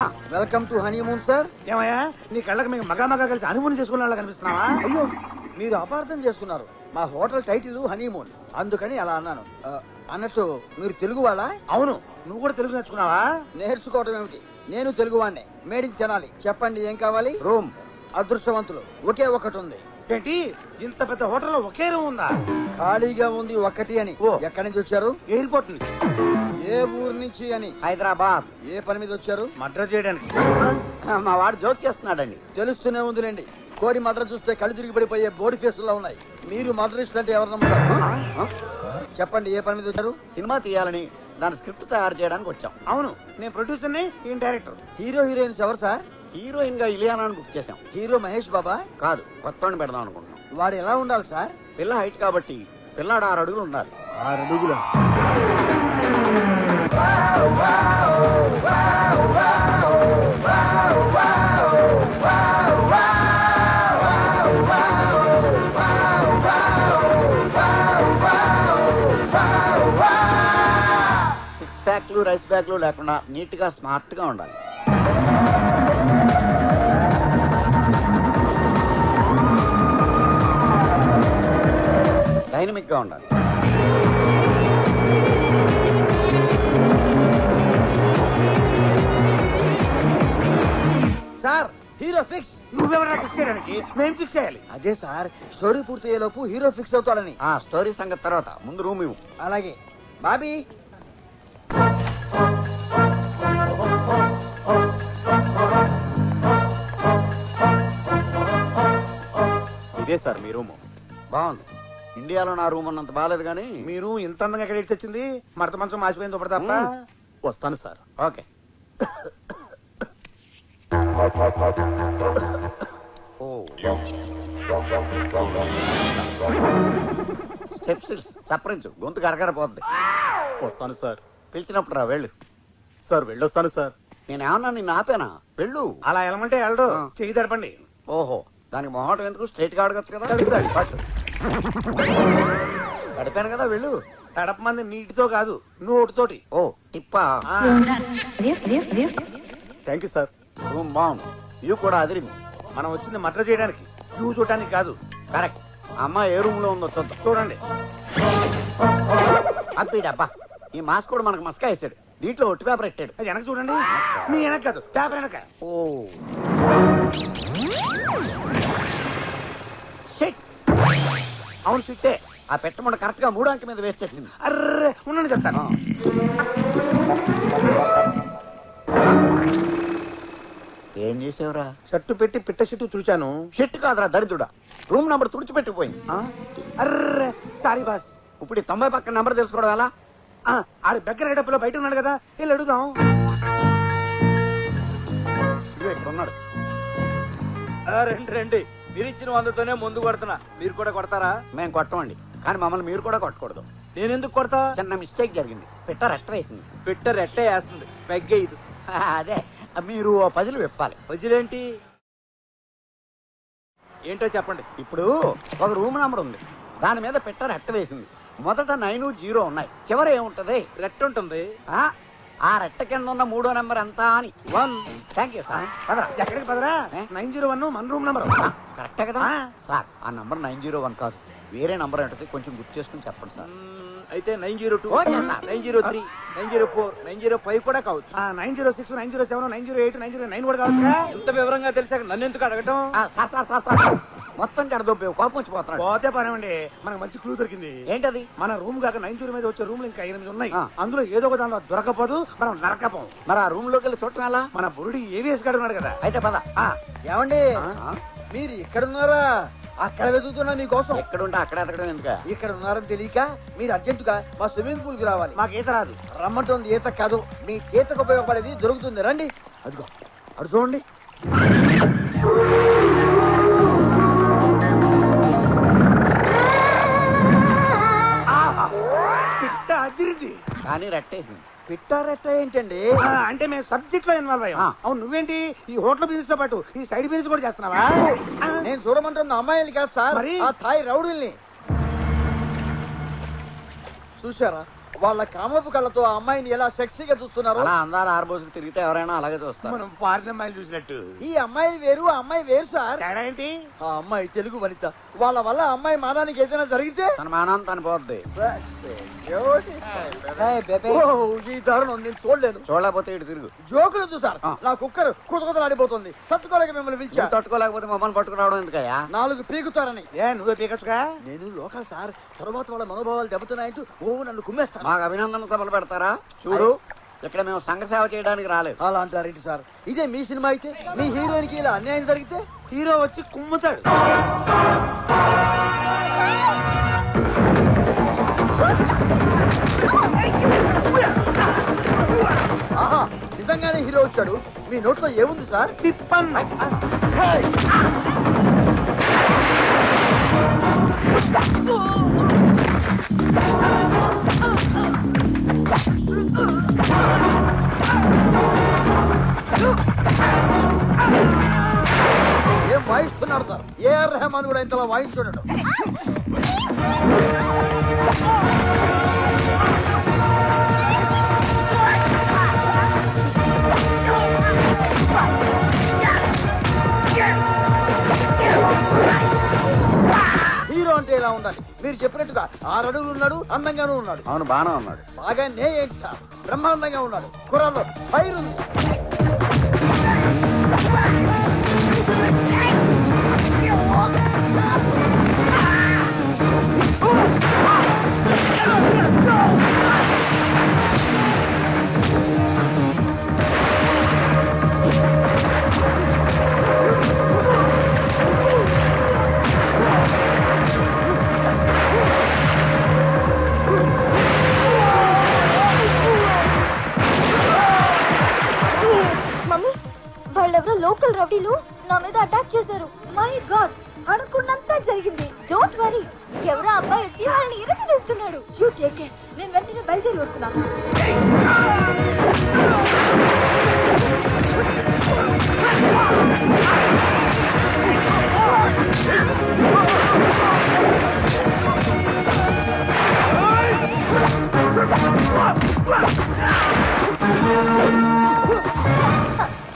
Welcome to honeymoon sir. ఏమయ్యా నీ కళ్ళకి మీకు మగా కలిసి హనీమూన్ చేసుకున్న కనిపిస్తున్నావా? అయ్యో మీరు అపార్థం చేసుకున్నారు. మా హోటల్ టైటిల్ హనీమూన్, అందుకని అలా అన్నాను. అన్నట్టు మీరు తెలుగు వాళ్ళా? అవును. నువ్వు కూడా తెలుగు నేర్చుకున్నావా? నేర్చుకోవడం ఏమిటి, నేను తెలుగు వాడినే. మేడికి తినాలి. చెప్పండి ఏం కావాలి? రూమ్. అదృష్టవంతులు ఒకే ఒకటి ఉంది. ఏంటి ఇంత పెద్ద హోటల్లో ఒకే రూమ్ ఉందా? ఖాళీగా ఉంది ఒకటి అని. ఎక్కడి నుంచి వచ్చారు? ఎయిర్పోర్ట్ నుంచి. ఏ ఊరు నుంచి అని? హైదరాబాద్. ఏ పని మీద వచ్చారు? మర్డర్ చేయడానికి. మా వాడు జోక్ చేస్తున్నాడండి. తెలుస్తూనే ఉందిలేండి. కోడి మద్ర చూస్తే కళ్ళు తిరిగి పడిపోయే బోడి ఫేసుల్లో ఉన్నాయి. మీరు మద్రస్ట్ అంటే ఎవరు నమ్ముతారు? చెప్పండి ఏ పని మీద వచ్చారు? సినిమా తీయాలని దాని స్క్రిప్ట్ తయారు చేయడానికి వచ్చాం. అవును, నేను ప్రొడ్యూసర్ ని, ఈయన డైరెక్టర్. హీరో హీరోయిన్స్ ఎవరు సార్? హీరోయిన్ గా ఇలియానాని బుక్ చేసాం. హీరో మహేష్ బాబా కాదు, కొత్తని పెడదాం అనుకుంటున్నాం. వాడు ఎలా ఉండాలి సార్? పిల్ల హైట్ కాబట్టి పిల్లాడు 6 అడుగులు ఉండాలి. 6 అడుగుల. సిక్స్ ప్యాక్లు రైస్ బ్యాగ్లు లేకుండా నీట్ గా స్మార్ట్ గా ఉండాలి. డైనమిక్ గా ఉండాలి. Sir hero fix. నువ్వెవరైనా ఫిక్స్ చేయడానికి మేము ఫిక్స్ చేయాలి. అదే సార్, స్టోరీ పూర్తయ్యేలోపు హీరో ఫిక్స్ అవుతాడని. ఆ స్టోరీ సంగతి తర్వాత, ముందు రూమ్ ఇవ్వు. అలాగే బాబీ. ఇదే సార్ మీ రూము. బాగుంది. ఇండియాలో నా రూమ్ అన్నంత బాగాలేదు కానీ మీరు ఇంత అందంగా ఎక్కడ వచ్చింది? మరత మంచం మాసిపోయింది ఒకటి తప్ప. వస్తాను సార్. ఓకే. స్టెప్స్ చప్పరించు, గొంతు కరకరపోద్ది. వస్తాను సార్. పిలిచినప్పుడు రా, వెళ్ళు. సార్ వెళ్ళొస్తాను సార్. నేనేమన్నా నిన్ను ఆపేనా? వెళ్ళు. అలా వెళ్ళమంటే వెళ్ళడు. చెయ్యి తడపండి. ఓహో, దానికి మొహటం ఎందుకు? స్ట్రైట్ గా అడగచ్చు కదా. పట్టు. గడిపాను కదా, వెళ్ళు. తడపమంది నీటితో కాదు, నోటితోటి. ఓ టిప్పా. Thank you sir. రూమ్ బాగుంది. వ్యూ కూడా అదిరింది. మనం వచ్చింది మర్డర్ చేయడానికి, వ్యూ చూడడానికి కాదు. కరెక్ట్. అమ్మ ఏ రూమ్ లో ఉందో చూద్దాం. చూడండి. అబ్బా, ఈ మాస్క్ కూడా మనకు మస్కా వేసాడు. దీంట్లో ఒట్టి పేపర్ పెట్టాడు. అది వెనక చూడండి. మీ వెనక కాదు, పేపర్ వెనక. Oh shit. అవును సిట్టే. ఆ పెట్టమంట కరెక్ట్ గా 3 అంకె మీద వేసి వచ్చింది. అర్రే ఉండండి చెప్తాను. ఏం చేసావురా? షర్టు పెట్టి పిట్ట షర్టు తుడిచాను. షిట్ కాదురా దరిద్రుడా, రూమ్ నంబర్ తుడిచిపెట్టిపోయింది. అర్రే సారీ బాస్. ఇప్పుడు 90 పక్కన నంబర్ తెలుసుకోవడం ఎలా? ఆడు దగ్గర డబ్బులో బయట ఉన్నాడు కదా, వెళ్ళి అడుగుదాం. ఇక్కడ ఉన్నాడు. రండి రండి. మీరు ఇచ్చిన 100తోనే ముందు కొడుతున్నా. మీరు కూడా కొడతారా? మేము కొట్టమండి, కానీ మమ్మల్ని మీరు కూడా కొట్టకూడదు. నేనెందుకు కొడతా? చిన్న మిస్టేక్ జరిగింది. పిట్ట రెట్ట వేసింది. పెట్ట రెట్టే వేస్తుంది, పెగ్గే ఇది. అదే, మీరు పజిల్ విప్పాలి. వజిలేంటి ఏంటో చెప్పండి. ఇప్పుడు ఒక రూమ్ నంబర్ ఉంది, దాని మీద పిట్ట రెట్ట వేసింది. మొదట 9, 0 ఉన్నాయి, చివరి ఏముంటది? రెట్ట ఉంటుంది. ఆ రెట్ట కింద ఉన్న 3వ నెంబర్ ఎంత అని. 1. Thank you sir. పదరా. ఎక్కడికి పదరా? 901 మన రూమ్ నంబర్. కరెక్టే కదా సార్? ఆ నంబర్ 901 కాదు, వేరే నంబర్ ఏంటది కొంచెం గుర్తు చేసుకుని చెప్పండి సార్. అయితే 902, ఓకే సార్. 903, 904, 905 కూడా కావచ్చు. 906, 907, 908, 909 కూడా కావచ్చు. ఎంత వివరంగా తెలిసాక నన్ను ఎందుకు అడగటం? సార్ సార్ సార్ సార్, మొత్తం కడదొబ్బే కోపం వచ్చిపోతున్నాడు. పోతే పనేమండి, మనకు మంచి క్లూ దొరికింది. ఏంటది? మన రూమ్ కాక 90 మీద వచ్చే రూమ్లు ఇంకా 8 ఉన్నాయి. అందులో ఏదో ఒక దానిలో దొరకపోదు, మనం నరకపోం. మరి ఆ రూమ్ లోకి వెళ్ళి చూడటం ఎలా? మన బురుడి ఏవిఎస్ గారు ఉన్నాడు కదా. అయితే పద. ఏమండి మీరు ఇక్కడ ఉన్నారా? అక్కడ వెతుకుతున్నా మీకోసం. ఎక్కడుంటే అక్కడ ఎతకడం ఎందుక? ఇక్కడ ఉన్నారని తెలియక మీరు అర్జెంటుగా మా స్విమ్మింగ్ పూల్ కి రావాలి. మాకు ఈత రాదు. రమ్మంటుంది ఈత కాదు, మీ చేతకు ఉపయోగపడేది దొరుకుతుంది. రండి. అదిగో అడు చూడండి. పిట్ట అదిరింది కానీ రెట్టేసింది. పిట్టారెట్ట ఏంటండి? అంటే మేము సబ్జెక్ట్ లో ఇన్వాల్వ్ అయ్యాం. అవును, నువ్వేంటి ఈ హోటల్ బిజినెస్ తో పాటు ఈ సైడ్ బిజినెస్ కూడా చేస్తున్నావా? నేను చూడమంటున్న అమ్మాయిలు కాదు సార్, ఆ థాయ్ రౌడీల్ని. చూసారా వాళ్ళ కామపు కళ్ళతో ఆ అమ్మాయిని ఎలా సెక్సీగా చూస్తున్నారు. అలా అందాల ఆర్బోసుకు తిరిగితే ఎవరైనా అలాగే చూస్తారు. మనం ఫారిన్ అమ్మాయిలు చూసినట్టు. ఈ అమ్మాయి వేరు, ఆ అమ్మాయి వేరు సార్. తేడా ఏంటి? ఆ అమ్మాయి తెలుగు వనిత. వాళ్ళ వల్ల ఆ అమ్మాయి మానానికి ఏదైనా జరిగితే తన మానం తను పోద్ది. ఈ దారుణం నేను చూడలేను. చూడలేకపోతే ఇటు తిరుగు. జోకులొద్దు సార్. నా కుక్కర్ కుతకుతలాడిపోతుంది. తట్టుకోలేక మిమ్మల్ని పిలిచా. నువ్వు తట్టుకోలేకపోతే మమ్మల్ని పట్టుకురావడం ఎందుకయ్యా? 4 పీకుతారని. నువ్వే పీకచ్చుగా. నేను లోకల్ సార్. తర్వాత వాళ్ళ మనోభావాలు దెబ్బతున్నాయంటూ నన్ను కుమ్మేస్తాను. మాకు అభినందన సభలు పెడతారా? చూడు, ఇక్కడ మేము సంఘ సేవ చేయడానికి రాలేదు. అలా అంటారేంటి సార్? ఇదే మీ సినిమా అయితే మీ హీరోయిన్ కి ఇలా అన్యాయం జరిగితే హీరో వచ్చి కుమ్ముతాడు. ఆహా, నిజంగానే హీరో వచ్చాడు. మీ నోట్లో ఏముంది సార్? టిప్పన్. ఏం వాయిస్తున్నాడు సార్? ఏఆర్ రెహమాన్ కూడా ఇంతలా వాయించున్నాడు. హీరో అంటే ఇలా ఉండాలి. మీరు చెప్పినట్టుగా 6 అడుగులు ఉన్నాడు, అందంగానూ ఉన్నాడు. అవును, బాగానే ఉన్నాడు. బాగానే ఏంటి సార్, బ్రహ్మాండంగా ఉన్నాడు. కుర్రాల్లో ఫైర్ ఉంది. వాళ్ళెవరో లోకల్ రౌడీలు నా మీద అటాక్ చేశారు. మై గాడ్, అనుకున్నంత జరిగింది. డోంట్ వరీ, ఎవరో అబ్బాయి వచ్చి వాళ్ళని ఇరగదీస్తున్నాడు. యూ టేక్ కేర్, నేను వెంటనే బయలుదేరి వస్తున్నాను.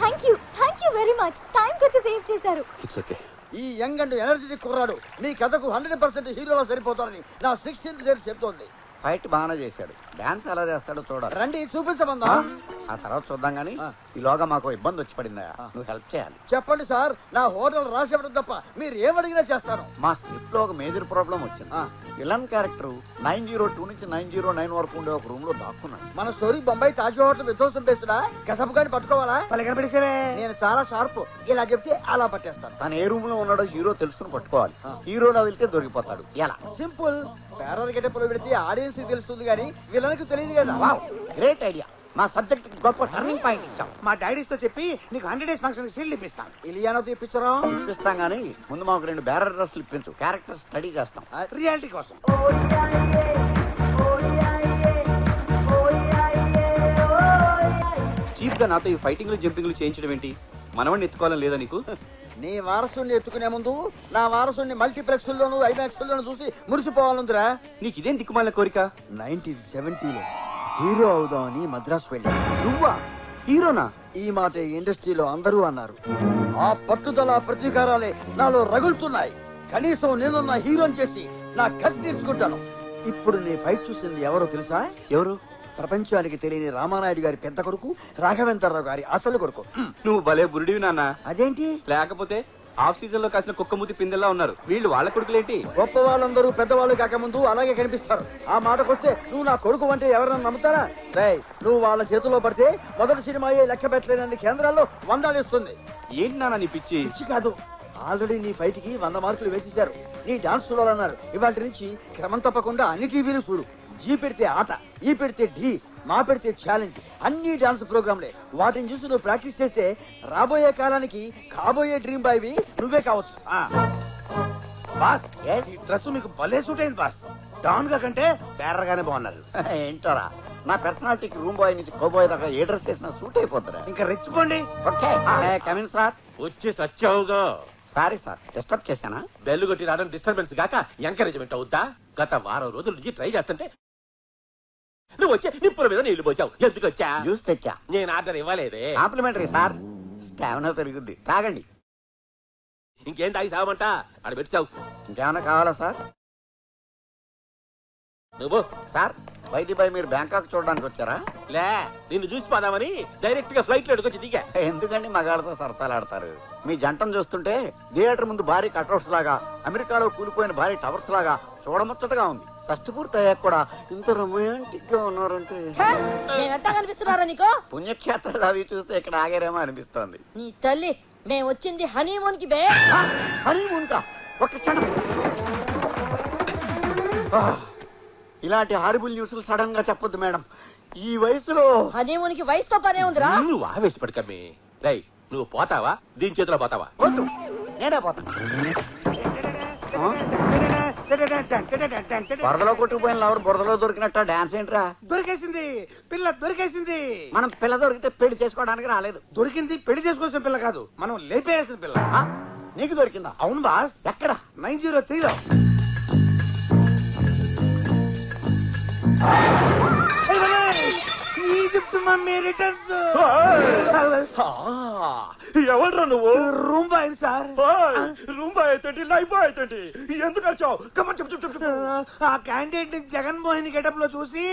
Thank you very much. Time వచ్చి సేవ్ చేశారు. It's okay. ఈ యంగ్ అండ్ ఎనర్జెటిక్ కుర్రాడు మీ కథకు 100% హీరోలో సరిపోతారని నా 16th షేర్ చెప్తోంది. ఫైట్ బాగానే చేశాడు. డాన్స్ ఎలా చేస్తాడో చూడాలి. రండి చూపించమందా? ఆ తర్వాత చూద్దాం గానీ ఈలోగా మాకు ఇబ్బంది వచ్చి పడిందా, నువ్వు హెల్ప్ చేయాలి. చెప్పండి సార్, నా హోటల్ రాసేవడం తప్ప మీరు ఏమడిగినా చేస్తాను. మా స్క్రిప్ట్ లో ఒక మేజర్ ప్రాబ్లం వచ్చింది. విలన్ క్యారెక్టర్ 902 నుంచి 909 వరకు ఉండే ఒక రూమ్ లో దాక్కున్నాడు. మన స్టోరీ బొంబాయి తాజ్ హోటల్ విధ్వంసం పేస్తున్నా కసపు గాని పట్టుకోవాలా? కనపడేసేవే. నేను చాలా షార్ప్. ఇలా చెప్తే అలా పట్టేస్తాను. తను ఏ రూమ్ లో ఉన్నాడో హీరో తెలుసుకుని పట్టుకోవాలి. హీరోలో వెళ్తే దొరికిపోతాడు. ఎలా? సింపుల్. పేరర్ గెటప్లో పెడితే ఆడియన్స్ కి తెలుస్తుంది కానీ విలన్కి తెలియదు కదా. Wow, great idea. మా సబ్జెక్ట్ గొప్ప టర్నింగ్ పాయింట్ ఇచ్చాం. మా డాడీస్ తో చెప్పి నీకు 100 days ఫంక్షన్ సీల్ ఇప్పిస్తాను. ఇలియానాతో ఇప్పించరా? ఇప్పిస్తాం గానీ ముందు మాకు 2 బ్యారర్ డ్రెస్సులు ఇప్పించు. క్యారెక్టర్ స్టడీ చేస్తాం. రియాలిటీ కోసం. చీప్ గా నాతో ఈ ఫైటింగ్లు జంపింగ్లు చేయించడం ఏంటి? మనవాడిని ఎత్తుకోవాలని లేదా నీకు? నీ వారసుని ఎత్తుకునే ముందు నా వారసుని మల్టీప్లెక్స్ లోను ఐమాక్స్ లోను చూసి మురిసిపోవాలందిరా. నీకు ఇదేం దిక్కుమాలిన కోరిక? 1970లో హీరో అవుదామని మద్రాసు వెళ్ళా. నువ్వా హీరోనా? ఈ మాట ఇండస్ట్రీలో అందరూ అన్నారు. ఆ పట్టుదల ప్రతీకారాలే నాలో రగులుతున్నాయి. కనీసం నేను నా హీరోని చేసి నా కసి తీర్చుకుంటాను. ఇప్పుడు నీ ఫైట్ చూసింది ఎవరో తెలుసా? ఎవరు? ప్రపంచానికి తెలియని రామానాయుడు గారి పెద్ద కొడుకు, రాఘవేంద్రరావు గారి అసలు కొడుకు. నువ్వు భలే బురుడివి నాన్న. అదేంటి? లేకపోతే ఆఫ్ సీజన్ లో కాసిన కుక్కమూతి పిందెల్లా ఉన్నారు వీళ్ళు. వాళ్ళ కొడుకులేంటి? గొప్ప వాళ్ళందరూ పెద్దవాళ్ళు కాకముందు అలాగే కనిపిస్తారు. ఆ మాటకొస్తే నువ్వు నా కొడుకు అంటే ఎవరన్నా నమ్ముతారా? రేయ్, నువ్వు వాళ్ళ చేతిలో పడితే మొదటి సినిమాయే లెక్క పెట్టలేనన్ని కేంద్రాల్లో 100 ఇస్తుంది. ఏంటి నాన్న నీ పిచ్చి? పిచ్చి కాదు, ఆల్రెడీ నీ ఫైట్ కి 100 మార్కులు వేసేశారు. నీ డాన్స్ చూడాలన్నారు. ఇవాటి నుంచి క్రమం తప్పకుండా అన్ని టీవీలు చూడు. జీ పెడితే ఆట, ఈ పెడితే ఢీ, మా పెడితే ఛాలెంజ్, అన్ని డాన్స్ ప్రోగ్రాంలే. వాటిని చూసి నువ్వు ప్రాక్టీస్ చేస్తే రాబోయే కాలానికి కాబోయే డ్రీమ్ బాయ్ నువ్వే కావచ్చు. బాస్, ఈ డ్రెస్ మీకు భలే సూట్ అయింది బాస్. డాన్ గా కంటే బేరర్ గానే బాగున్నారు. ఏంటోరా, నా పర్సనాలిటీకి రూమ్ బాయ్ నుంచి కోబాయ్ దాకా ఏ డ్రెస్ వేసినా సూట్ అయిపోతారా? ఇంకా రెచ్చిపోండి. Okay, come in sir. వచ్చి సచ్చావుగా. సారీ సార్, డిస్టర్బ్ చేశానా? బెల్లు కొట్టి రావడం డిస్టర్బెన్స్ గాక ఎంకరేజ్మెంట్ అవుద్దా? గత వారం రోజుల నుంచి ట్రై చేస్తుంటే నువ్వు వచ్చే నిప్పుల మీద నీళ్లు పోసావు. ఎందుకు వచ్చా? జ్యూస్ తెచ్చా. నేను ఆర్డర్ ఇవ్వలేదే. కాంప్లిమెంటరీ సార్, స్టామినా పెరుగుద్ది, తాగండి. ఇంకేం తాగి సావమంట? ఆడ పెట్టావు. ఇంకేమైనా కావాలా సార్? నువ్వు సార్ వైద్యపై మీరు బ్యాంకాక్ చూడడానికి వచ్చారా? లే, నిన్ను చూసి పోదామని డైరెక్ట్ గా ఫ్లైట్ లో వచ్చి దిగా. ఎందుకండి మగాళ్ళతో సరసాలాడతారు? మీ జంటను చూస్తుంటే థియేటర్ ముందు భారీ కట్అవుట్స్ లాగా, అమెరికాలో కూలిపోయిన భారీ టవర్స్ లాగా చూడముచ్చటగా ఉంది. షష్టి పూర్తి అయ్యాక కూడా ఇంత రొమాంటిక్ గా ఉన్నారంటే కనిపిస్తున్నారా నీకు? పుణ్యక్షేత్రాలు అవి చూస్తే ఇక్కడ ఆగారేమో అనిపిస్తోంది. నీ తల్లి, మేము వచ్చింది హనీమూన్ కి బే. హనీమూన్ కా? ఒక క్షణం. ఇలాంటి హారిబుల్ న్యూస్లు సడన్ గా చెప్పొద్దు మేడం. ఈ వయసులో హనీమూన్ కి వయసుతో పనే ఉందిరా. నువ్వు ఆవేశపడకమ్మి. రై, నువ్వు పోతావా? దీని చేతిలో పోతావా? వద్దు, నేనే పోతా. బురదలో కొట్టుకుపోయిన లవర్ బురదలో దొరికినట్ట డాన్స్ ఏంట్రా? దొరికేసింది పిల్ల, దొరికేసింది. మనం పిల్ల దొరికితే పెళ్లి చేసుకోవడానికి రాలేదు. దొరికింది పెళ్లి చేసుకోవాల్సిన పిల్ల కాదు, మనం లేపేయాల్సిన పిల్ల. నీకు దొరికిందా? అవును బాస్. ఎక్కడ? 903లో. Egypt mummy returns. ఎవడ్రా నువ్వు? Room boy sir. Room boy అయితే లైఫ్ బాయ్ అయితే ఎందుకు వచ్చావు? ఆ క్యాండిడేట్ ని జగన్మోహన్ గెటప్ లో చూసి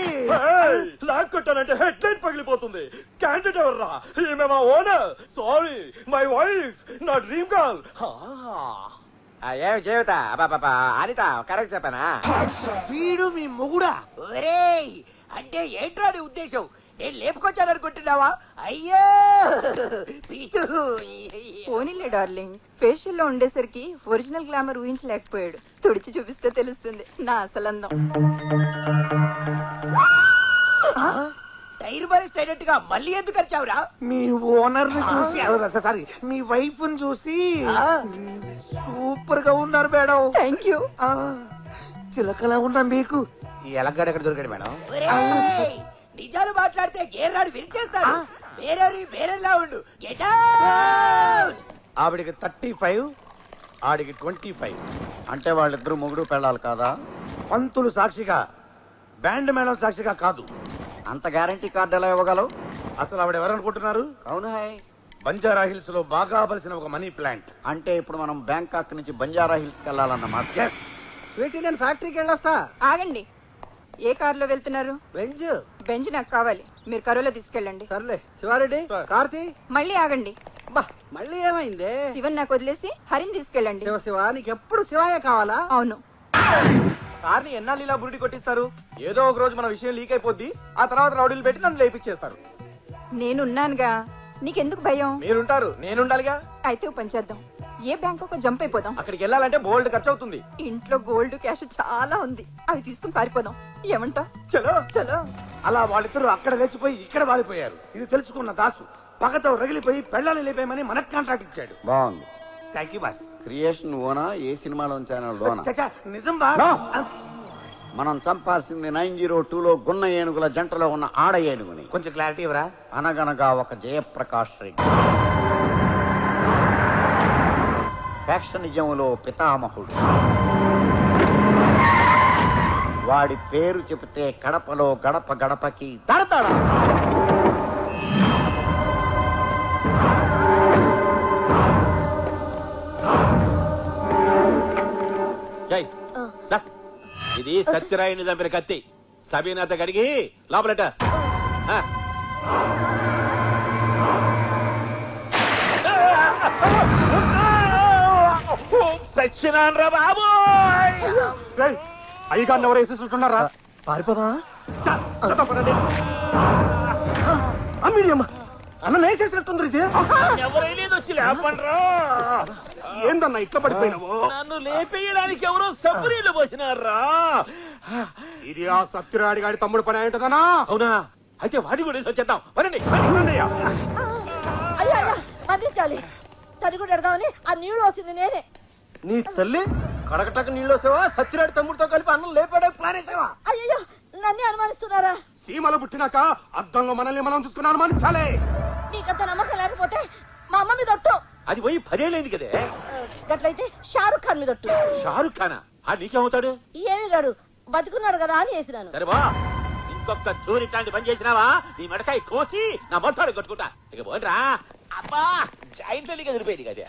లాక్ కొట్టానంటే హెడ్ లైట్ పగిలిపోతుంది. క్యాండిడేట్ ఎవర్రా? ఈమె మా ఓనర్. సారీ, మై వైఫ్, నా డ్రీమ్ గర్ల్. ఏమి జీవిత అనిత కరెక్ట్ చెప్పానా? వీడు మీ మొగుడా? ఒరేయ్, అంటే ఏంట్రా నీ ఉద్దేశం? నేను లేపుకొచ్చాననుకుంటున్నావా? అయ్యో పీతు. పోనీలే డార్లింగ్, ఫేషియల్ లో ఉండేసరికి ఒరిజినల్ గ్లామర్ ఊహించలేకపోయాడు. తుడిచి చూపిస్తే తెలుస్తుంది నా అసలందం. టైర్ బరెస్ట్ అయినట్టుగా మళ్ళీ ఎందుకు వచ్చావురా? మీ ఓనర్ ని చూసి, సారీ మీ వైఫ్ ని చూసి సూపర్ గా ఉన్నారు మేడం. Thank you. చిలకలా ఉన్నా మీకు ఈ ఎలగడ ఎక్కడ దొరికాడు మేడం? ఒరేయ్, నిజాలు మాట్లాడితే గేర్రాడు విరిచేస్తాడు. వేరేలా ఉండు. Get out. ఆవిడికి 35, ఆడికి 25. అంటే వాళ్ళిద్దరు మొగుడు పెళ్ళాలి కాదా? పంతులు సాక్షిగా, బ్యాండ్ మేడం సాక్షిగా కాదు. అంత గ్యారంటీ కార్డు ఎలా ఇవ్వగలవు? అసలు ఆవిడ ఎవరనుకుంటున్నారు? అవును హాయ్. బంజారా హిల్స్ లో బాగా బలిసిన ఒక మనీ ప్లాంట్. అంటే ఇప్పుడు మనం బ్యాంకాక్ నుంచి బంజారా హిల్స్ కి వెళ్ళాలన్నమాట. స్వీటీ, నేను ఫ్యాక్టరీకి వెళ్ళొస్తా. ఆగండి, ఏ కారులో వెళ్తున్నారు? బెంజ్. బెంజ్ నాకు కావాలి, మీరు కరోలో తీసుకెళ్ళండి. సర్లే. శివారెడ్డి, కార్తీ. మళ్ళీ ఆగండి. మళ్ళీ ఏమైంది? శివన్ నాకు వదిలేసి హరిని తీసుకెళ్ళండి. శివ, నీకు ఎప్పుడు శివాయ కావాలా? అవును. సార్ని ఎన్నాళ్ళు ఇలా బురుడి కొట్టిస్తారు? ఏదో ఒక రోజు మన విషయం లీక్ అయిపోద్ది, ఆ తర్వాత రౌడీలు పెట్టి నన్ను లేపిచ్చేస్తారు. నేనున్నానుగా, నీకెందుకు భయం? మీరుంటారు, నేనుండాలిగా. అయితే ఓ పని చేద్దాం, ఏ బ్యాంకు జంప్ అయిపోదాం. అక్కడికి వెళ్ళాలంటే బోల్డ్ ఖర్చు అవుతుంది. ఇంట్లో గోల్డ్ క్యాష్ చాలా ఉంది, అవి తీసుకుని పారిపోదాం. ఏమంటావ్? చలో చలో. అలా వాళ్ళిద్దరూ అక్కడ లేచిపోయి ఇక్కడ వాలిపోయారు. ఇది తెలుసుకున్న దాసు పగతో రగిలిపోయి పెళ్ళాలి లేపేయమని మనకు కాంట్రాక్ట్ ఇచ్చాడు. బాగుంది. Thank you boss. క్రియేషన్ ఓనా, ఏ సినిమాలోంచి లోనా? చచ్చా, నిజం బాస్. No. మనం చంపాల్సింది 902లో గున్న ఏనుగుల జంటలో ఉన్న ఆడ ఏనుగుని. కొంచెం క్లారిటీ ఇవ్వరా? అనగనగా ఒక జయప్రకాష్ రెడ్డి, ఫ్యాక్షనిజంలో పితామహుడు. వాడి పేరు చెబితే కడపలో గడప గడపకి తడతాడా. ఇది సత్యరాయుని చంపిన కత్తి. సబీనాథ గడిగి లోపలట. సత్యనారాయణ రా బాబు. అయ్యగారిని ఎవరు వేసేస్తున్నారా? పారిపోదా? అన్న వేసేసినట్టుంది. ఇది ఎవరైనా వచ్చి లేపండ్రా. ఏందన్నా ఇట్లా పడిపోయినావు? నన్ను లేపేయడానికి ఎవరో సబ్బురీలు పోసినారా? ఇది ఆ సత్యరాడి గారి తమ్ముడు పని అయింటదనా? అవునా? అయితే వాడి కూడా వచ్చేద్దాం. వరండి. అయ్యా అందించాలి. తడిగుడు ఎడదామని ఆ నీళ్లు వచ్చింది నేనే. నీ తల్లి కడకటకు నీళ్ళు వస్తావా? సత్యరాడి తమ్ముడితో కలిపి అన్నం లేపాడే ప్లాన్ వేసావా? అయ్యో, నన్నే అనుమానిస్తున్నారా? సీమలు పుట్టినాక అద్దంలో మనల్ని మనం చూసుకుని అనుమానించాలి. నీకంత నమ్మకం లేకపోతే మా అమ్మ మీద ఒట్టు. అది పోయి 10 ఏళ్ళైంది కదే. అట్లయితే షారుఖ్ ఖాన్ మీద ఒట్టు. షారుఖ్ ఖానా? ఆ నీకేమవుతాడు? ఏమి గాడు బతుకున్నాడు కదా అని వేసినాను. సరే బా, ఇంకొక చూరిట్లాంటి పని చేసినావా నీ మెడకాయ కోసి నా మొత్తాన్ని కొట్టుకుంటా ఇక పోండ్రా అబ్బా జాయింట్ ఎదిరిపోయింది కదా